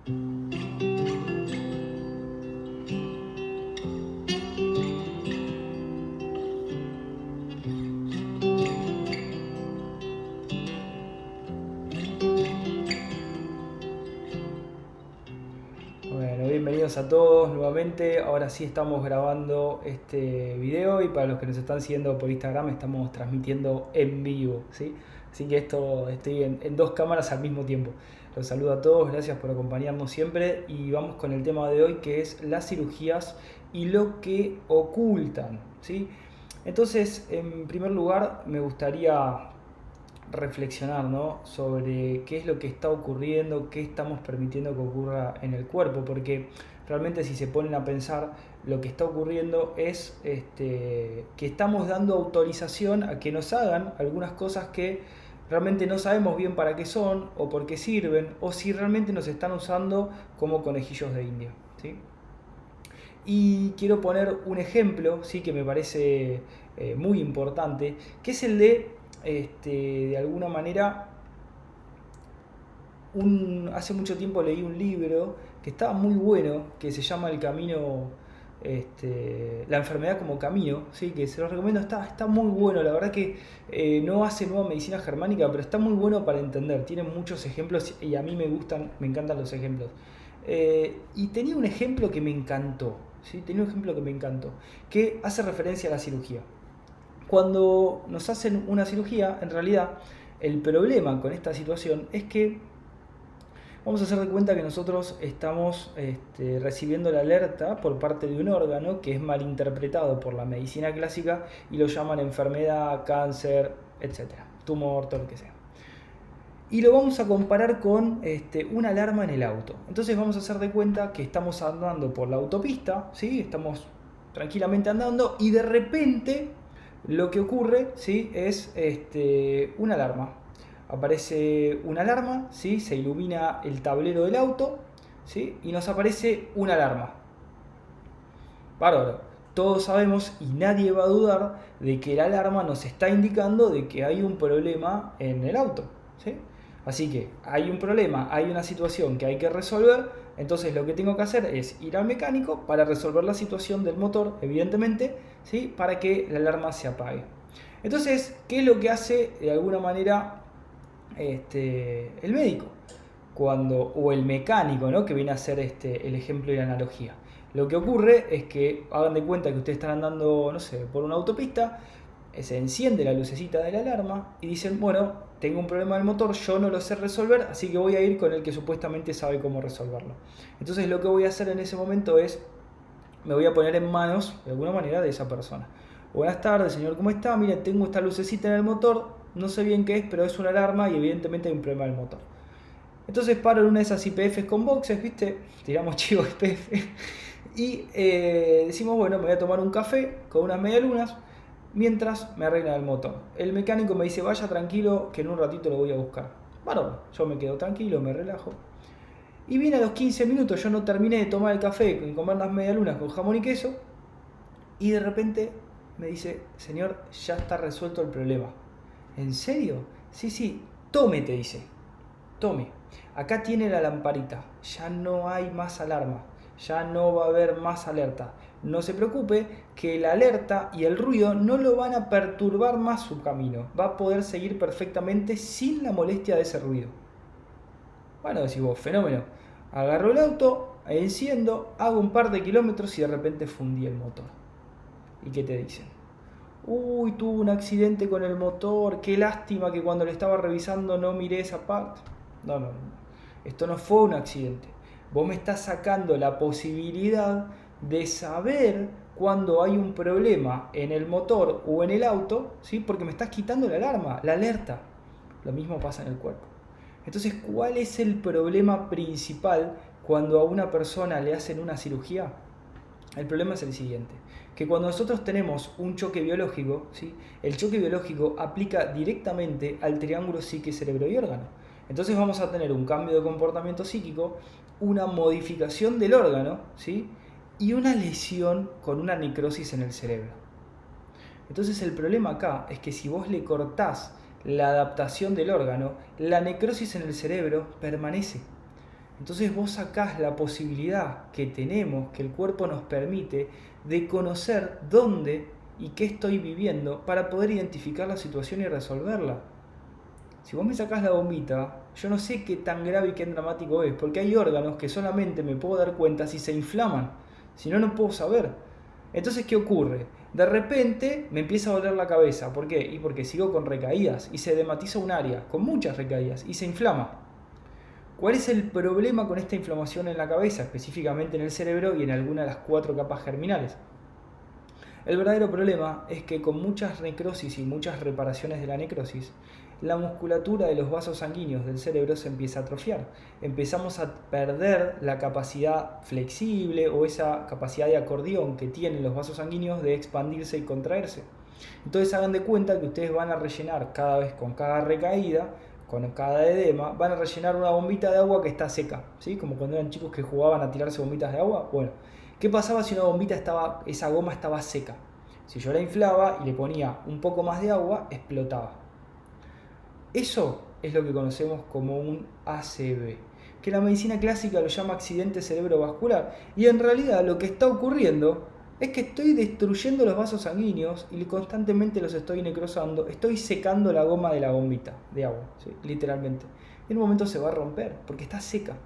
Bueno, bienvenidos a todos nuevamente. Ahora sí estamos grabando este video y para los que nos están siguiendo por Instagram estamos transmitiendo en vivo, ¿sí? Así que estoy en dos cámaras al mismo tiempo. Los saludo a todos, gracias por acompañarnos siempre y vamos con el tema de hoy que es las cirugías y lo que ocultan, ¿sí? Entonces, en primer lugar, me gustaría reflexionar, ¿no?, sobre qué es lo que está ocurriendo, qué estamos permitiendo que ocurra en el cuerpo, porque realmente si se ponen a pensar, lo que está ocurriendo es que estamos dando autorización a que nos hagan algunas cosas que realmente no sabemos bien para qué son o por qué sirven, o si realmente nos están usando como conejillos de India, ¿sí? Y quiero poner un ejemplo, sí, que me parece muy importante, que es el de alguna manera, hace mucho tiempo leí un libro que estaba muy bueno, que se llama El Camino, la enfermedad como camino, ¿sí? Que se los recomiendo, está muy bueno, la verdad que no hace nueva medicina germánica, pero está muy bueno para entender, tiene muchos ejemplos y a mí me encantan los ejemplos. Y tenía un ejemplo que me encantó, ¿sí? Tenía un ejemplo que me encantó, que hace referencia a la cirugía. Cuando nos hacen una cirugía, en realidad, el problema con esta situación es que vamos a hacer de cuenta que nosotros estamos recibiendo la alerta por parte de un órgano que es malinterpretado por la medicina clásica y lo llaman enfermedad, cáncer, etcétera, tumor, todo lo que sea. Y lo vamos a comparar con una alarma en el auto. Entonces vamos a hacer de cuenta que estamos andando por la autopista, ¿sí? Estamos tranquilamente andando y de repente lo que ocurre, ¿sí?, es una alarma. Aparece una alarma, ¿sí?, se ilumina el tablero del auto, ¿sí?, y nos aparece una alarma. Bárbaro. Todos sabemos y nadie va a dudar de que la alarma nos está indicando de que hay un problema en el auto, ¿sí? Así que hay un problema, hay una situación que hay que resolver, entonces lo que tengo que hacer es ir al mecánico para resolver la situación del motor, evidentemente, ¿sí?, para que la alarma se apague. Entonces, ¿qué es lo que hace de alguna manera el médico? O el mecánico, ¿no?, que viene a ser el ejemplo y la analogía. Lo que ocurre es que hagan de cuenta que ustedes están andando, no sé, por una autopista, se enciende la lucecita de la alarma y dicen, bueno, tengo un problema del motor, yo no lo sé resolver, así que voy a ir con el que supuestamente sabe cómo resolverlo. Entonces lo que voy a hacer en ese momento es, me voy a poner en manos, de alguna manera, de esa persona. Buenas tardes, señor, ¿cómo está? Mire, tengo esta lucecita en el motor, no sé bien qué es, pero es una alarma y evidentemente hay un problema del motor. Entonces paro en una de esas IPFs con boxes, ¿viste? Tiramos chivo IPF. Y decimos, bueno, me voy a tomar un café con unas medialunas mientras me arreglan el motor. El mecánico me dice, vaya tranquilo, que en un ratito lo voy a buscar. Bueno, yo me quedo tranquilo, me relajo. Y viene a los 15 minutos, yo no terminé de tomar el café y comer las medialunas con jamón y queso. Y de repente me dice, señor, ya está resuelto el problema. ¿En serio? Sí, sí, tome, te dice. Tome, acá tiene la lamparita, ya no hay más alarma, ya no va a haber más alerta. No se preocupe que la alerta y el ruido no lo van a perturbar más su camino, va a poder seguir perfectamente sin la molestia de ese ruido. Bueno, decís vos, fenómeno. Agarro el auto, enciendo, hago un par de kilómetros y de repente fundí el motor. ¿Y qué te dicen? Uy, tuve un accidente con el motor, qué lástima que cuando le estaba revisando no miré esa parte. No, no, no. Esto no fue un accidente. Vos me estás sacando la posibilidad de saber cuando hay un problema en el motor o en el auto, ¿sí?, porque me estás quitando la alarma, la alerta. Lo mismo pasa en el cuerpo. Entonces, ¿cuál es el problema principal cuando a una persona le hacen una cirugía? El problema es el siguiente, que cuando nosotros tenemos un choque biológico, ¿sí?, el choque biológico aplica directamente al triángulo psique, cerebro y órgano. Entonces vamos a tener un cambio de comportamiento psíquico, una modificación del órgano, ¿sí?, y una lesión con una necrosis en el cerebro. Entonces el problema acá es que si vos le cortás la adaptación del órgano, la necrosis en el cerebro permanece. Entonces vos sacás la posibilidad que tenemos, que el cuerpo nos permite, de conocer dónde y qué estoy viviendo para poder identificar la situación y resolverla. Si vos me sacás la bombita, yo no sé qué tan grave y qué dramático es, porque hay órganos que solamente me puedo dar cuenta si se inflaman, si no, no puedo saber. Entonces, ¿qué ocurre? De repente me empieza a doler la cabeza. ¿Por qué? Y porque sigo con recaídas y se edematiza un área, con muchas recaídas, y se inflama. ¿Cuál es el problema con esta inflamación en la cabeza, específicamente en el cerebro y en alguna de las 4 capas germinales? El verdadero problema es que con muchas necrosis y muchas reparaciones de la necrosis, la musculatura de los vasos sanguíneos del cerebro se empieza a atrofiar. Empezamos a perder la capacidad flexible o esa capacidad de acordeón que tienen los vasos sanguíneos de expandirse y contraerse. Entonces hagan de cuenta que ustedes van a rellenar cada vez con cada recaída, con cada edema, van a rellenar una bombita de agua que está seca, ¿sí? Como cuando eran chicos que jugaban a tirarse bombitas de agua. Bueno, ¿qué pasaba si una bombita esa goma estaba seca? Si yo la inflaba y le ponía un poco más de agua, explotaba. Eso es lo que conocemos como un ACV, que la medicina clásica lo llama accidente cerebrovascular. Y en realidad lo que está ocurriendo es que estoy destruyendo los vasos sanguíneos y constantemente los estoy necrosando, estoy secando la goma de la bombita de agua, ¿sí? Literalmente. Y en un momento se va a romper porque está seca.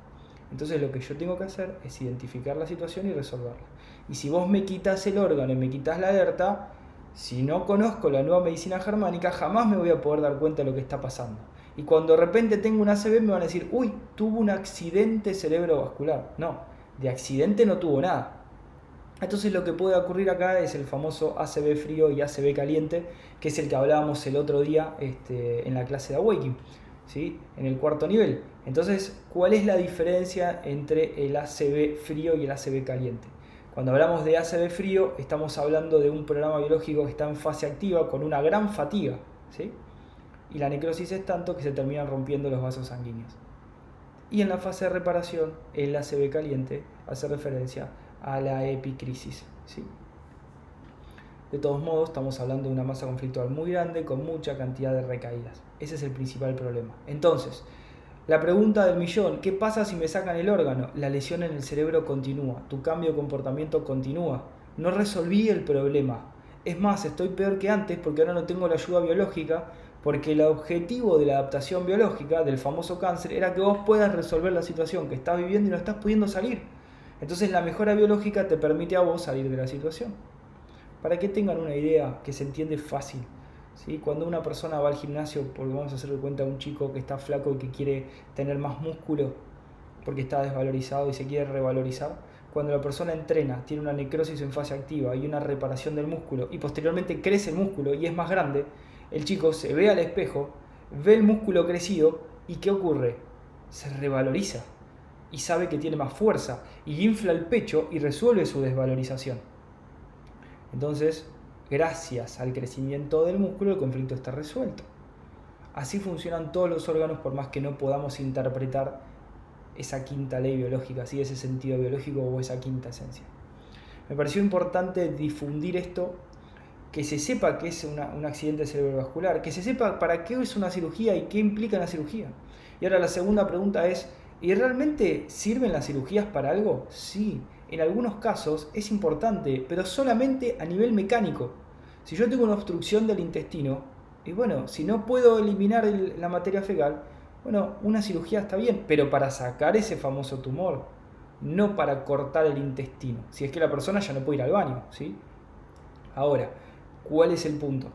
Entonces lo que yo tengo que hacer es identificar la situación y resolverla. Y si vos me quitas el órgano y me quitas la alerta, si no conozco la nueva medicina germánica, jamás me voy a poder dar cuenta de lo que está pasando. Y cuando de repente tengo un ACV me van a decir, uy, tuvo un accidente cerebrovascular. No, de accidente no tuvo nada. Entonces lo que puede ocurrir acá es el famoso ACV frío y ACV caliente, que es el que hablábamos el otro día en la clase de Awakening, ¿sí? En el 4.º nivel. Entonces, ¿cuál es la diferencia entre el ACV frío y el ACV caliente? Cuando hablamos de ACV frío, estamos hablando de un programa biológico que está en fase activa con una gran fatiga, ¿sí? Y la necrosis es tanto que se terminan rompiendo los vasos sanguíneos. Y en la fase de reparación, el ACV caliente hace referencia a la epicrisis, ¿sí? De todos modos, estamos hablando de una masa conflictual muy grande con mucha cantidad de recaídas. Ese es el principal problema. Entonces, la pregunta del millón, ¿qué pasa si me sacan el órgano? La lesión en el cerebro continúa, tu cambio de comportamiento continúa. No resolví el problema. Es más, estoy peor que antes porque ahora no tengo la ayuda biológica, porque el objetivo de la adaptación biológica, del famoso cáncer, era que vos puedas resolver la situación que estás viviendo y no estás pudiendo salir. Entonces la mejora biológica te permite a vos salir de la situación. Para que tengan una idea que se entiende fácil, ¿sí? Cuando una persona va al gimnasio, porque vamos a hacer de cuenta a un chico que está flaco y que quiere tener más músculo porque está desvalorizado y se quiere revalorizar, cuando la persona entrena, tiene una necrosis en fase activa y una reparación del músculo y posteriormente crece el músculo y es más grande, el chico se ve al espejo, ve el músculo crecido y ¿qué ocurre? Se revaloriza y sabe que tiene más fuerza y infla el pecho y resuelve su desvalorización. Entonces, gracias al crecimiento del músculo, el conflicto está resuelto. Así funcionan todos los órganos, por más que no podamos interpretar esa quinta ley biológica, ¿sí? Ese sentido biológico o esa quinta esencia. Me pareció importante difundir esto, que se sepa que es un accidente cerebrovascular, que se sepa para qué es una cirugía y qué implica la cirugía. Y ahora la segunda pregunta es, ¿y realmente sirven las cirugías para algo? Sí. En algunos casos es importante, pero solamente a nivel mecánico. Si yo tengo una obstrucción del intestino, y bueno, si no puedo eliminar la materia fecal, bueno, una cirugía está bien, pero para sacar ese famoso tumor, no para cortar el intestino. Si es que la persona ya no puede ir al baño, ¿sí? Ahora, ¿cuál es el punto?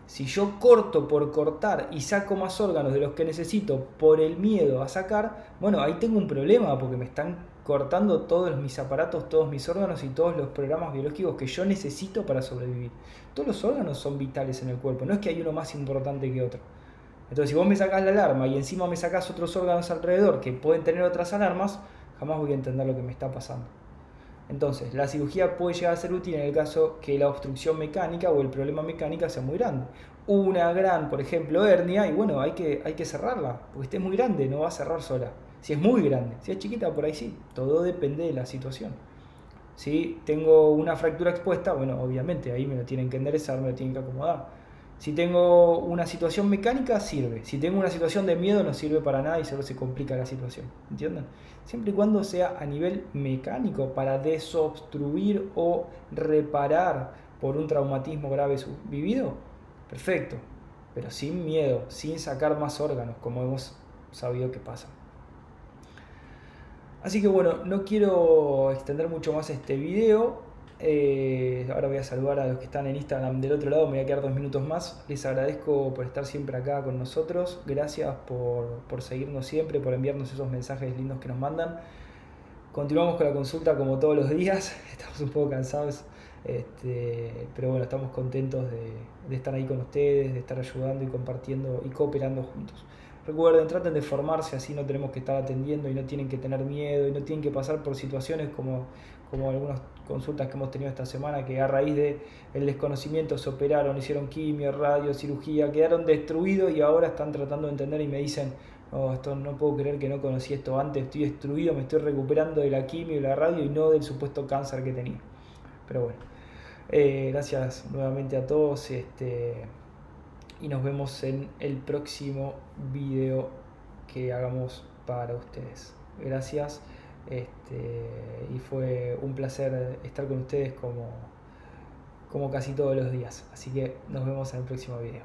Si yo corto por cortar y saco más órganos de los que necesito por el miedo a sacar, bueno, ahí tengo un problema porque me están cortando todos mis aparatos, todos mis órganos y todos los programas biológicos que yo necesito para sobrevivir. Todos los órganos son vitales en el cuerpo, no es que hay uno más importante que otro. Entonces, si vos me sacás la alarma y encima me sacás otros órganos alrededor que pueden tener otras alarmas, jamás voy a entender lo que me está pasando. Entonces, la cirugía puede llegar a ser útil en el caso que la obstrucción mecánica o el problema mecánico sea muy grande. Una gran, por ejemplo, hernia, y bueno, hay que cerrarla, porque esté muy grande, no va a cerrar sola. Si es muy grande, si es chiquita, por ahí sí, todo depende de la situación. Si tengo una fractura expuesta, bueno, obviamente ahí me lo tienen que enderezar, me lo tienen que acomodar. Si tengo una situación mecánica, sirve. Si tengo una situación de miedo, no sirve para nada y solo se complica la situación. ¿Entienden? Siempre y cuando sea a nivel mecánico para desobstruir o reparar por un traumatismo grave vivido, perfecto. Pero sin miedo, sin sacar más órganos, como hemos sabido que pasa. Así que bueno, no quiero extender mucho más este video. Ahora voy a saludar a los que están en Instagram del otro lado, me voy a quedar 2 minutos más. Les agradezco por estar siempre acá con nosotros. Gracias por seguirnos siempre, por enviarnos esos mensajes lindos que nos mandan. Continuamos con la consulta como todos los días. Estamos un poco cansados, pero bueno, estamos contentos de estar ahí con ustedes, de estar ayudando y compartiendo y cooperando juntos. Recuerden, traten de formarse, así no tenemos que estar atendiendo y no tienen que tener miedo y no tienen que pasar por situaciones como algunas consultas que hemos tenido esta semana, que a raíz del desconocimiento se operaron, hicieron quimio, radio, cirugía, quedaron destruidos y ahora están tratando de entender y me dicen, oh, esto no puedo creer que no conocí esto antes, estoy destruido, me estoy recuperando de la quimio y la radio y no del supuesto cáncer que tenía. Pero bueno, gracias nuevamente a todos. Y nos vemos en el próximo video que hagamos para ustedes. Gracias, y fue un placer estar con ustedes como casi todos los días. Así que nos vemos en el próximo video.